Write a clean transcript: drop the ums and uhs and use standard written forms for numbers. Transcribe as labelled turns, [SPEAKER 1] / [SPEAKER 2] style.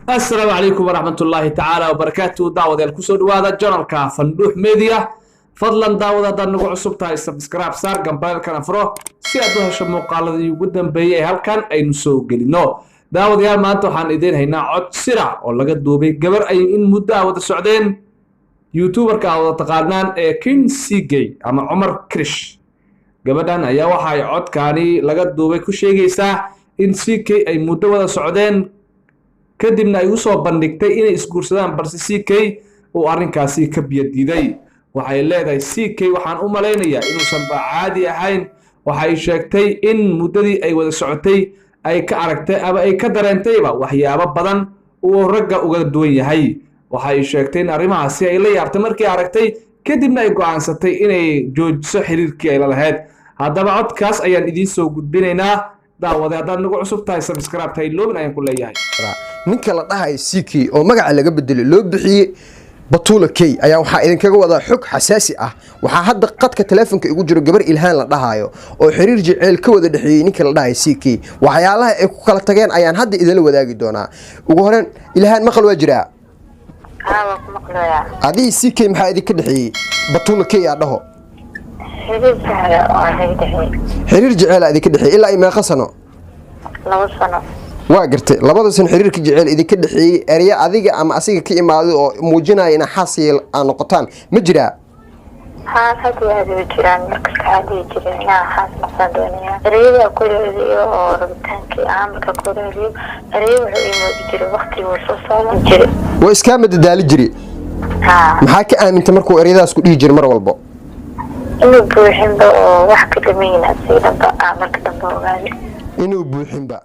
[SPEAKER 1] السلام عليكم ورحمة الله تعالى وبركاته. دعوة الكسود وهذا جنرال فندوح ميديا. فضلا دعوة دان نقول عصبتها سبسكرايب صار جنبال كان فرو سيادوها شمو قال ذي قدام بيجي هل كان أي نسوق لنا دعوة يا ما أنتو حان إيدين هنا عد سرع ولا قد دوبي قبر أي إن مدة السعودين يوتيوبر كأو تقارنان كين سيجي أما عمر كريش قبلان أيها وحي عد كاني لقد دوبي كشيء جيسا إن سيجي أي مدة السعودين kadibna ay u soo bandhigtay inay isguursadaan balse CK oo arrinkaasi ka biyadiiday waxay leedahay CK waxaan u maleynayaa inuusan caadi ahayn waxay sheegtay in muddadii ay wada socotay ay ka aragtay ama ay ka dareentayba waxyaabo badan oo ragga uga duwan yahay waxay sheegtay in arrimahaasi ay la yaabtay markii aragtay kadibna ay go'aansatay inay joojiso xiriirkii ay la lahayd haddaba codkaas ayaan idiin soo gudbinaynaa daawada haddaad nagu cusub tahay subscribe tahay loobin ayaan ku leeyahay
[SPEAKER 2] ninka la dhahay CK oo magaca laga bedelo loo bixiyay Batuula K ayaa waxa idinkaga wada xog xasaasi ah waxa hadda qadka telefoonka igu jiro gabar Ilhaan la dhahayo oo xiriir jecel ka wada dhaxeeyay ninka la dhahay CK waxyaalaha ay ku kala tageen ayaan hadda idin wadaagi doonaa ugu horeen Ilhaan maqal waa jiraa
[SPEAKER 3] maqlaya
[SPEAKER 2] adii CK maxaa idinka dhaxeeyay Batuula K yaa dhaho xiriir jecel idinka dhaxeeyay ilaa ay meeqa sano
[SPEAKER 3] 2 sano
[SPEAKER 2] waa gartay labada san xiriirka jecel idinka dhaxeeyay eriya adiga ama asiga ka imaado oo muujinaya in xasiil aan noqotaan ma jiraa
[SPEAKER 3] hadii jiraan marka hadii jiraan xaas maqsadonaya eriyada kuleediyo oo rabitaanki aamka kuleediyo eriyo wuxuu imoodi jiray waqti uu soo saaran jiray
[SPEAKER 2] waa iska madadaali jiray maxaa ka aaminta markuu eriyadaas ku dhigi jiray mar walba
[SPEAKER 3] inuu buuxinba oo wax ka dhameeyna sidaba marka dambe ogaadi
[SPEAKER 2] inuu buuxinba